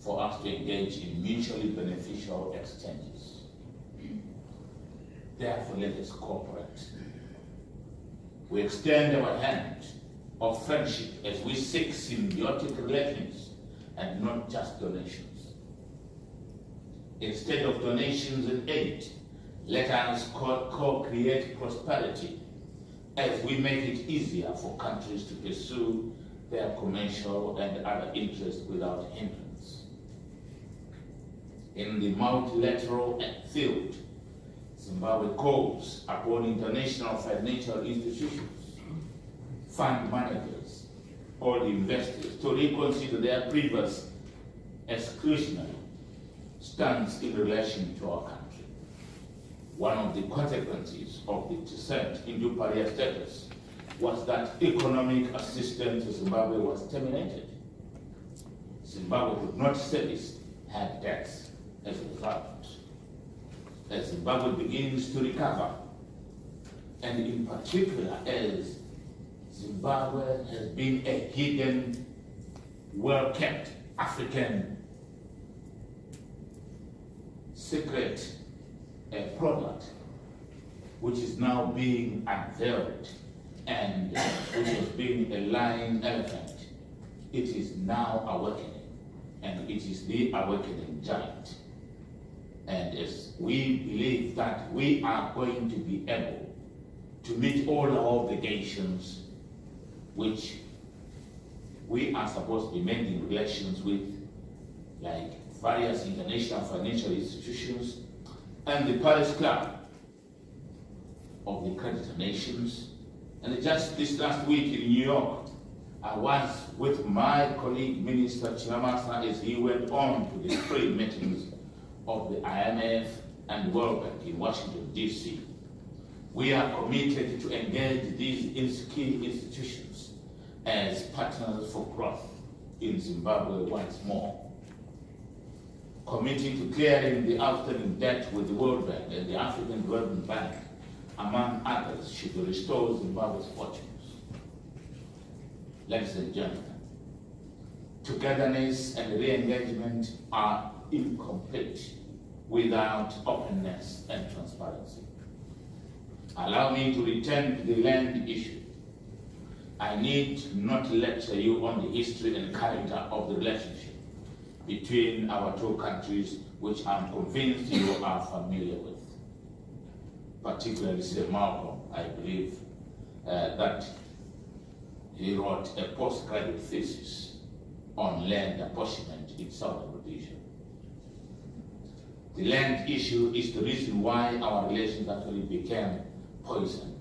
for us to engage in mutually beneficial exchanges. Therefore, let us cooperate. We extend our hand of friendship as we seek symbiotic relations and not just donations. Instead of donations and aid, let us co-create prosperity as we make it easier for countries to pursue their commercial and other interests without hindrance. In the multilateral field, Zimbabwe calls upon international financial institutions, fund managers, or investors to reconsider their previous exclusionary stance in relation to our country. One of the consequences of the descent into pariah status was that economic assistance to Zimbabwe was terminated. Zimbabwe could not service her debts as a result. As Zimbabwe begins to recover, and in particular as Zimbabwe has been a hidden, well-kept African secret product, which is now being unveiled and which was being a lying elephant, it is now awakening, and it is the awakening giant. And as we believe that we are going to be able to meet all our obligations, which we are supposed to be making relations with, like various international financial institutions and the Paris Club of the creditor nations. And just this last week in New York, I was with my colleague Minister Chiramasa as he went on to the three meetings of the IMF and World Bank in Washington, D.C. We are committed to engage these key institutions as partners for growth in Zimbabwe once more, committing to clearing the outstanding debt with the World Bank and the African Development Bank, among others, should restore Zimbabwe's fortunes. Ladies and gentlemen, togetherness and re-engagement are incomplete without openness and transparency. Allow me to return to the land issue. I need not lecture you on the history and character of the relationship between our two countries, which I'm convinced you are familiar with. Particularly Sir Malcolm, I believe that he wrote a postgraduate thesis on land apportionment in Southern Rhodesia. The land issue is the reason why our relations actually became poisoned.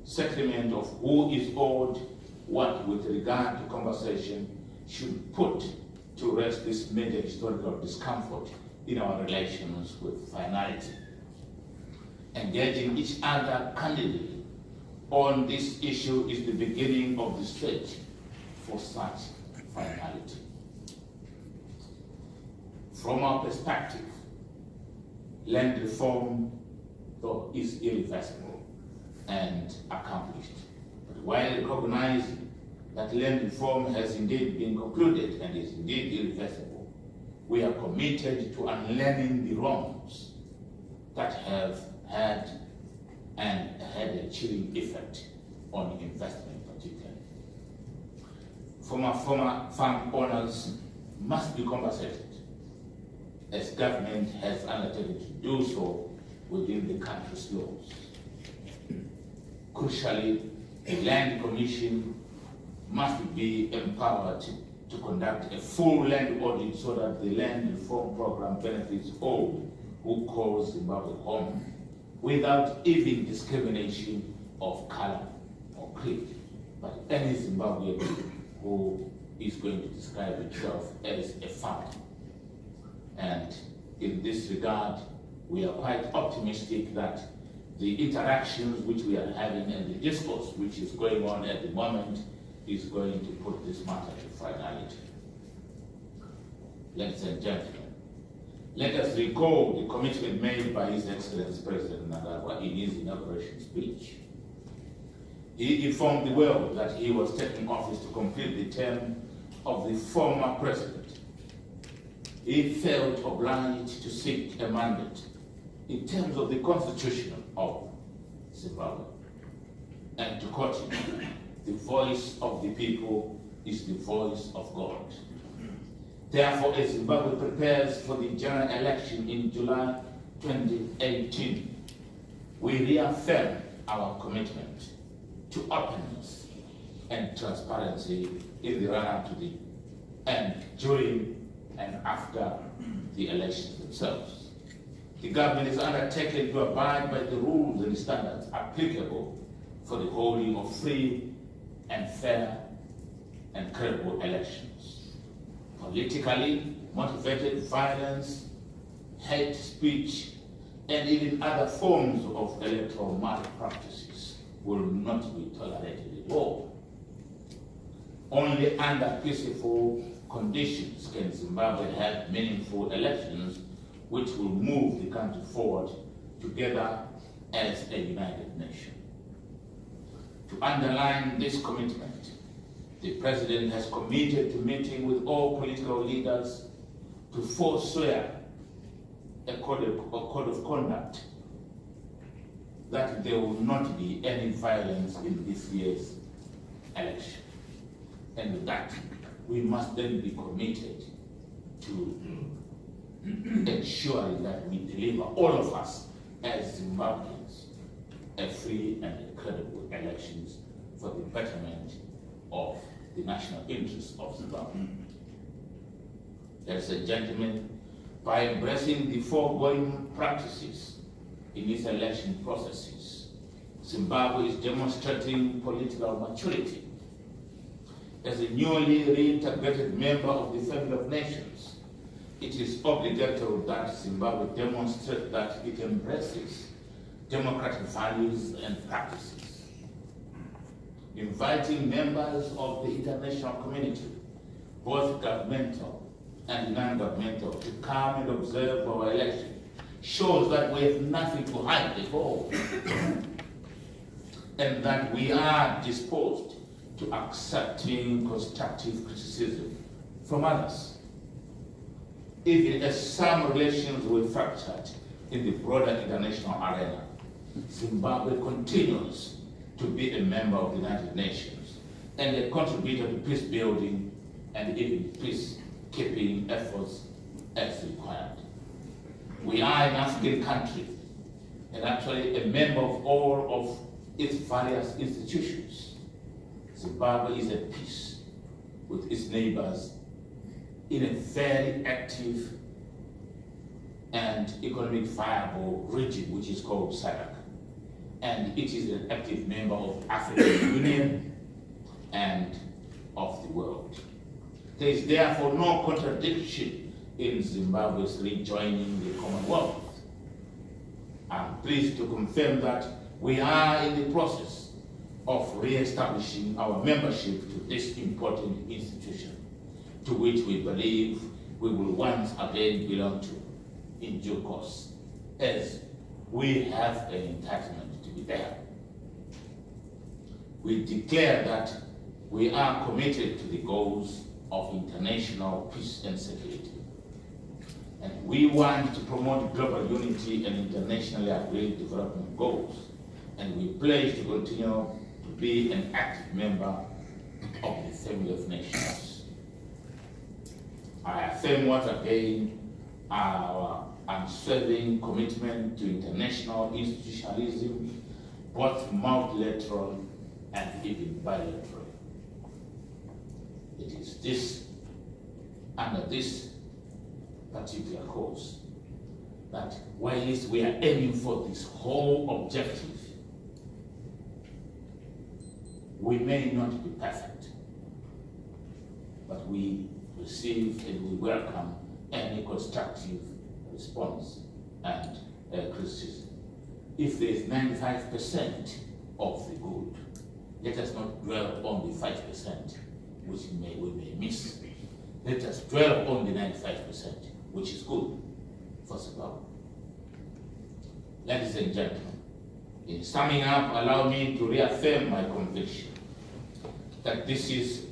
Settlement of who is owed what with regard to conversation should put to rest this major historical discomfort in our relations with finality. Engaging each other candidly on this issue is the beginning of the stage for such finality. From our perspective, land reform, though, is irreversible and accomplished. But while recognizing that land reform has indeed been concluded and is indeed irreversible, we are committed to unlearning the wrongs that have had a chilling effect on investment particularly. Former farm owners must be compensated, as government has undertaken to do so within the country's laws. Crucially, the Land Commission must be empowered to conduct a full land audit so that the land reform program benefits all who call Zimbabwe home, without even discrimination of color or creed, but any Zimbabwean who is going to describe itself as a farmer. And in this regard, we are quite optimistic that the interactions which we are having and the discourse which is going on at the moment is going to put this matter to finality. Ladies and gentlemen, let us recall the commitment made by His Excellency President Mnangagwa in his inauguration speech. He informed the world that he was taking office to complete the term of the former president, he felt obliged to seek a mandate in terms of the constitution of Zimbabwe. And to quote him, the voice of the people is the voice of God. Therefore, as Zimbabwe prepares for the general election in July 2018, we reaffirm our commitment to openness and transparency in the run-up to the and during and after the elections themselves. The government is undertaken to abide by the rules and standards applicable for the holding of free and fair and credible elections. Politically motivated violence, hate speech, and even other forms of electoral malpractices will not be tolerated at all. Only under peaceful conditions can Zimbabwe have meaningful elections which will move the country forward together as a united nation. To underline this commitment, the President has committed to meeting with all political leaders to forswear a code of conduct that there will not be any violence in this year's election, and that we must then be committed to ensuring that we deliver, all of us as Zimbabweans, a free and credible elections for the betterment of the national interests of Zimbabwe. Ladies and gentlemen, by embracing the foregoing practices in its election processes, Zimbabwe is demonstrating political maturity. As a newly reintegrated member of the family of nations, it is obligatory that Zimbabwe demonstrate that it embraces democratic values and practices. Inviting members of the international community, both governmental and non-governmental, to come and observe our election shows that we have nothing to hide at all, and that we are disposed to accepting constructive criticism from others. Even as some relations were fractured in the broader international arena, Zimbabwe continues to be a member of the United Nations and a contributor to peace building and even peacekeeping efforts as required. We are an African country and actually a member of all of its various institutions. Zimbabwe is at peace with its neighbors in a very active and economic viable region, which is called SADC. And it is an active member of the African Union and of the world. There is therefore no contradiction in Zimbabwe's rejoining the Commonwealth. I'm pleased to confirm that we are in the process of re-establishing our membership to this important institution, to which we believe we will once again belong to in due course, as we have an entitlement to be there. We declare that we are committed to the goals of international peace and security. And we want to promote global unity and internationally agreed development goals. And we pledge to continue to be an active member of the family of nations. I affirm once again our unswerving commitment to international institutionalism, both multilateral and even bilateral. It is this, under this particular cause, that whilst we are aiming for this whole objective, we may not be perfect, but we receive and we welcome any constructive response and criticism. If there is 95% of the good, let us not dwell on the 5%, which we may miss. Let us dwell on the 95%, which is good for Zimbabwe. Ladies and gentlemen, in summing up, allow me to reaffirm my conviction that this is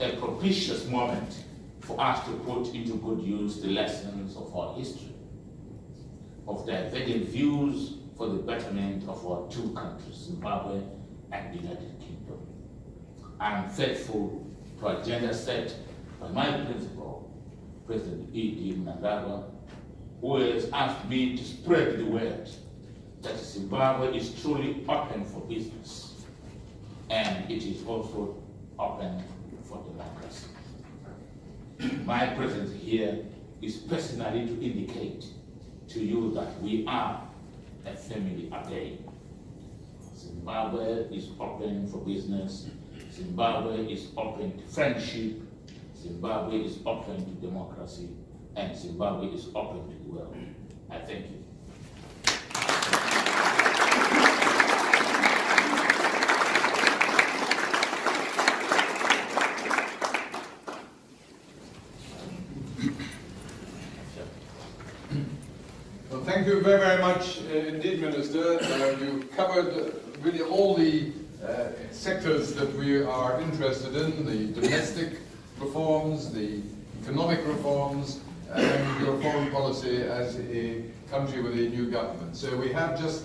a propitious moment for us to put into good use the lessons of our history, of divergent views for the betterment of our two countries, Zimbabwe and the United Kingdom. I am faithful to our agenda set by my principal, President E.D. Mnangagwa, who has asked me to spread the word that Zimbabwe is truly open for business, and it is also open for democracy. My presence here is personally to indicate to you that we are a family again. Zimbabwe is open for business. Zimbabwe is open to friendship. Zimbabwe is open to democracy. And Zimbabwe is open to the world. I thank you. Well, thank you very, very much indeed, Minister. You covered really all the sectors that we are interested in, the domestic reforms, the economic reforms, and your foreign policy as a country with a new government. So we have just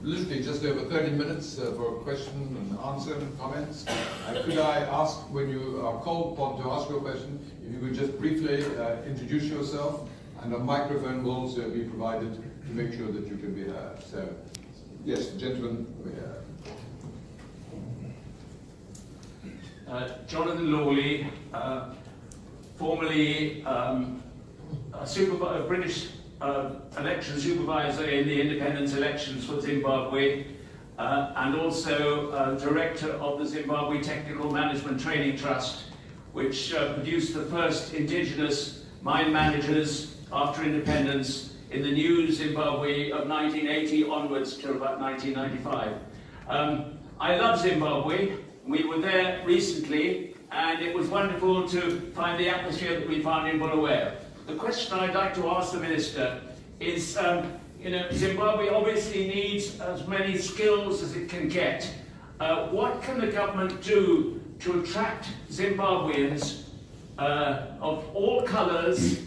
literally just over 30 minutes for question and answer and comments. Could I ask, when you are called upon to ask your question, if you could just briefly introduce yourself, and a microphone will also be provided to make sure that you can be heard. So, yes, gentlemen over here. Jonathan Lawley, formerly British election supervisor in the independence elections for Zimbabwe, and also director of the Zimbabwe Technical Management Training Trust, which produced the first indigenous mine managers after independence in the new Zimbabwe of 1980 onwards to about 1995. I love Zimbabwe. We were there recently, and it was wonderful to find the atmosphere that we found in Bulawayo. The question I'd like to ask the Minister is, Zimbabwe obviously needs as many skills as it can get. What can the government do to attract Zimbabweans of all colours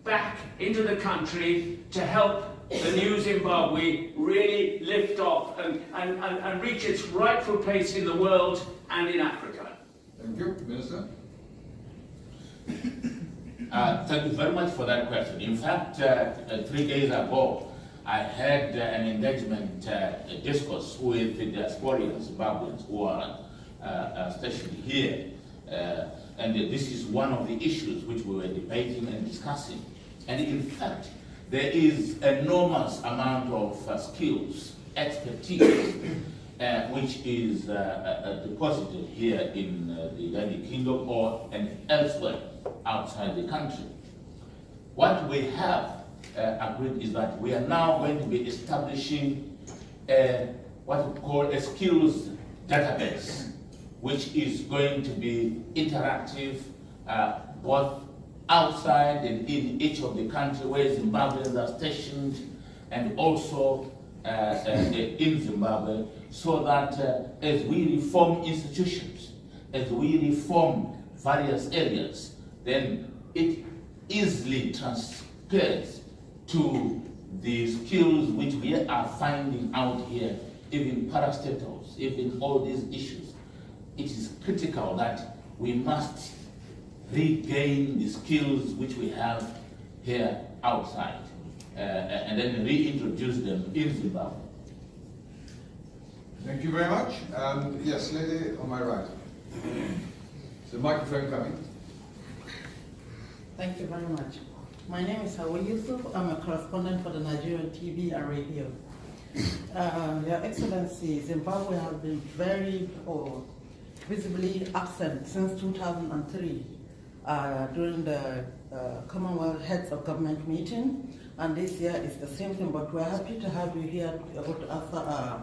back into the country to help the new Zimbabwe really lift off and reach its rightful place in the world and in Africa? Thank you, Minister. Thank you very much for that question. In fact, 3 days ago, I had an engagement discourse with the diasporian Zimbabweans who are stationed here. And this is one of the issues which we were debating and discussing. And in fact, there is enormous amount of skills, expertise, which is deposited here in the United Kingdom or and elsewhere outside the country. What we have agreed is that we are now going to be establishing what we call a skills database, which is going to be interactive both outside and in each of the countries where Zimbabweans are stationed, and also in Zimbabwe, so that as we reform institutions, as we reform various areas, then it easily transfers to the skills which we are finding out here, even parastatals, even all these issues. It is critical that we must regain the skills which we have here outside and then reintroduce them in Zimbabwe. Thank you very much. Yes, lady on my right. The microphone coming. Thank you very much. My name is Hawa Yusuf. I'm a correspondent for the Nigerian TV and radio. Your Excellency, Zimbabwe has been very visibly absent since 2003 during the Commonwealth Heads of Government meeting, and this year is the same thing, but we're happy to have you here to answer